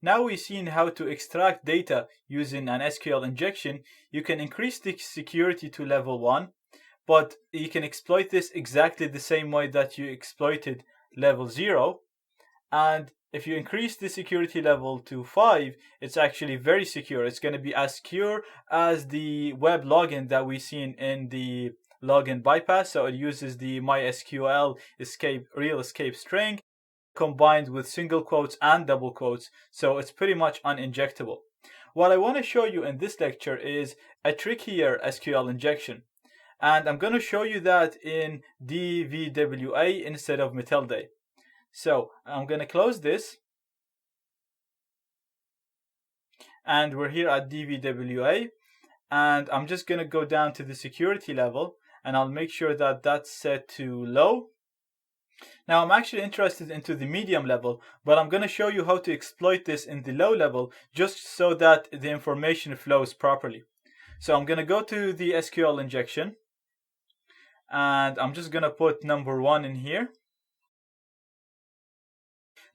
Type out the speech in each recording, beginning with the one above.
Now we've seen how to extract data using an SQL injection. You can increase the security to level 1, but you can exploit this exactly the same way that you exploited level 0. And if you increase the security level to 5, it's actually very secure. It's going to be as secure as the web login that we've seen in the login bypass. So it uses the MySQL real escape string combined with single quotes and double quotes. So it's pretty much uninjectable. What I want to show you in this lecture is a trickier SQL injection. And I'm going to show you that in DVWA instead of Matilda. So I'm going to close this. And we're here at DVWA. And I'm just going to go down to the security level. And I'll make sure that that's set to low. Now I'm actually interested into the medium level, but I'm going to show you how to exploit this in the low level just so that the information flows properly. So I'm going to go to the SQL injection. And I'm just going to put number 1 in here.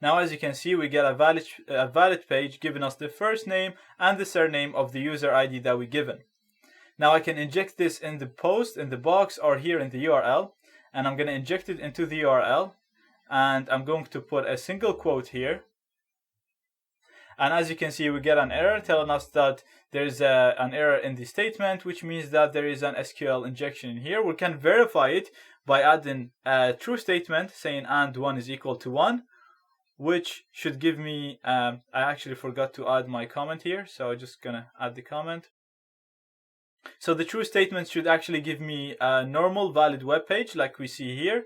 Now, as you can see, we get a valid page giving us the first name and the surname of the user ID that we given. Now I can inject this in the post, in the box, or here in the URL. And I'm going to inject it into the URL. And I'm going to put a single quote here. And as you can see, we get an error telling us that there's an error in the statement, which means that there is an SQL injection in here. We can verify it by adding a true statement saying and 1 is equal to 1, which should give me, I actually forgot to add my comment here, so I'm just going to add the comment. So the true statement should actually give me a normal valid web page like we see here.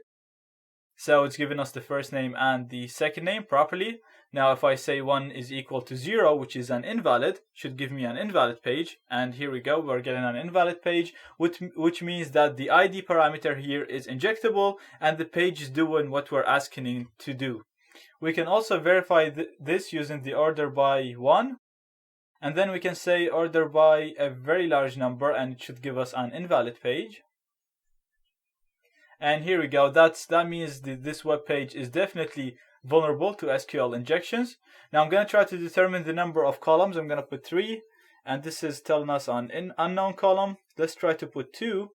So it's giving us the first name and the second name properly. Now if I say 1 is equal to 0, which is an invalid, should give me an invalid page. And here we go, we're getting an invalid page, which means that the ID parameter here is injectable and the page is doing what we're asking it to do. We can also verify this using the order by 1. And then we can say order by a very large number and it should give us an invalid page. And here we go, that means that this web page is definitely vulnerable to SQL injections. Now I'm going to try to determine the number of columns. I'm going to put 3, and this is telling us an unknown column. Let's try to put 2.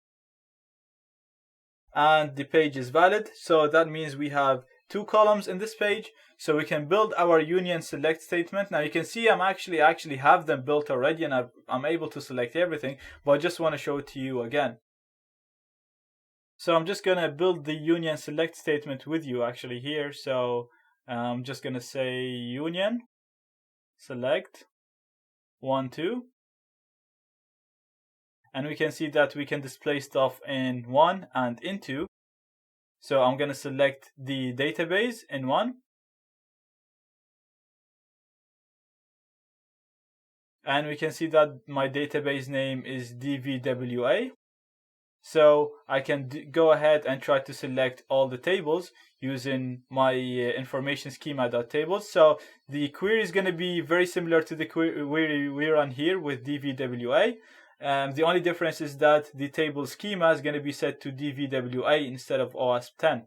And the page is valid, so that means we have 2 columns in this page. So we can build our union select statement. Now you can see I'm actually have them built already, and I'm able to select everything, but I just want to show it to you again. So I'm just going to build the union select statement with you actually here. So I'm just going to say union select 1, 2. And we can see that we can display stuff in 1 and in 2. So I'm going to select the database in 1. And we can see that my database name is DVWA. So I can go ahead and try to select all the tables using my information schema.tables. So the query is going to be very similar to the query we run here with DVWA. The only difference is that the table schema is going to be set to DVWA instead of OASP10.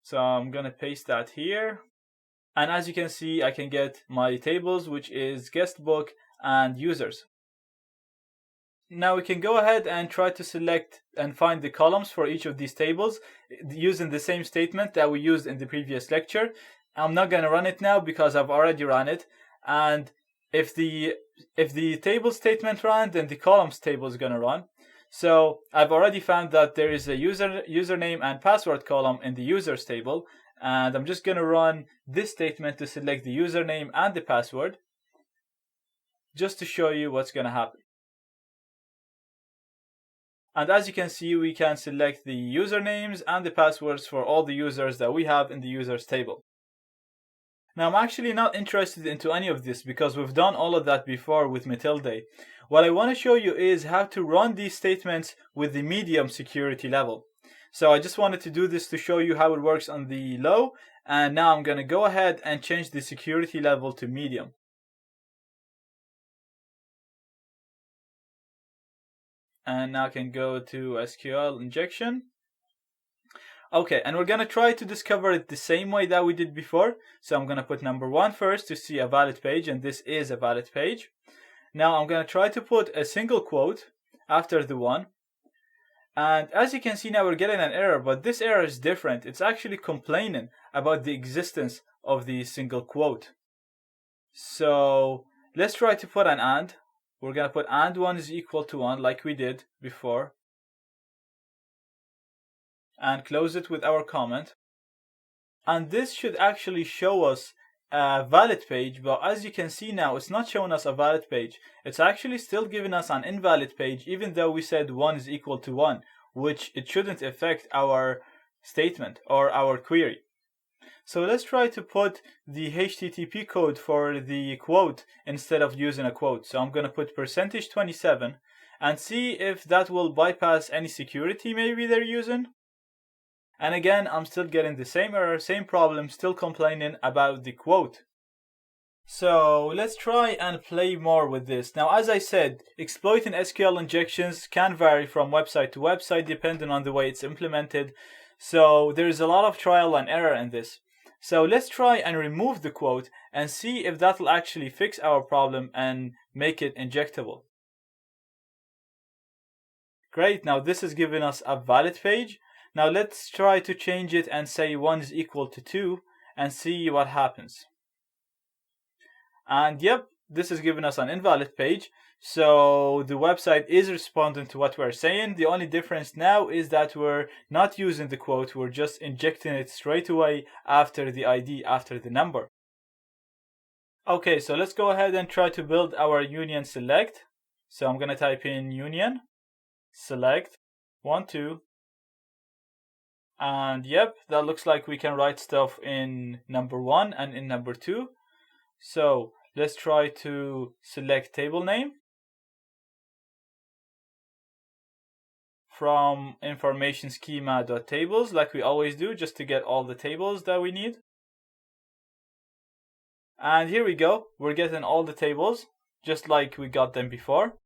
So I'm going to paste that here. And as you can see, I can get my tables, which is guest book and users. Now we can go ahead and try to select and find the columns for each of these tables using the same statement that we used in the previous lecture. I'm not going to run it now because I've already run it. And if the table statement ran, then the columns table is going to run. So I've already found that there is a username and password column in the users table. And I'm just going to run this statement to select the username and the password, just to show you what's going to happen. And as you can see, we can select the usernames and the passwords for all the users that we have in the users table. Now, I'm actually not interested into any of this because we've done all of that before with Matilda. What I want to show you is how to run these statements with the medium security level. So I just wanted to do this to show you how it works on the low. And now I'm going to go ahead and change the security level to medium. And now I can go to SQL injection. Okay, and we're gonna try to discover it the same way that we did before. So I'm gonna put number 1 first to see a valid page, and this is a valid page. Now I'm gonna try to put a single quote after the 1. And as you can see now, we're getting an error, but this error is different. It's actually complaining about the existence of the single quote. So let's try to put an and. We're going to put and 1 is equal to 1 like we did before. And close it with our comment. And this should actually show us a valid page, but as you can see now, it's not showing us a valid page. It's actually still giving us an invalid page, even though we said 1 is equal to 1, which it shouldn't affect our statement or our query. So let's try to put the HTTP code for the quote instead of using a quote. So I'm going to put %27 and see if that will bypass any security maybe they're using. And again, I'm still getting the same error, same problem, still complaining about the quote. So let's try and play more with this. Now, as I said, exploiting SQL injections can vary from website to website depending on the way it's implemented. So there's a lot of trial and error in this. So let's try and remove the quote and see if that will actually fix our problem and make it injectable. Great, now this is giving us a valid page. Now let's try to change it and say 1 is equal to 2 and see what happens. And yep, this is giving us an invalid page. So the website is responding to what we're saying. The only difference now is that we're not using the quote, we're just injecting it straight away after the ID, after the number. Okay, so let's go ahead and try to build our union select. So I'm going to type in union select 1, 2. And yep, that looks like we can write stuff in number 1 and in number 2. So let's try to select table name from information schema.tables like we always do, just to get all the tables that we need. And here we go, we're getting all the tables just like we got them before.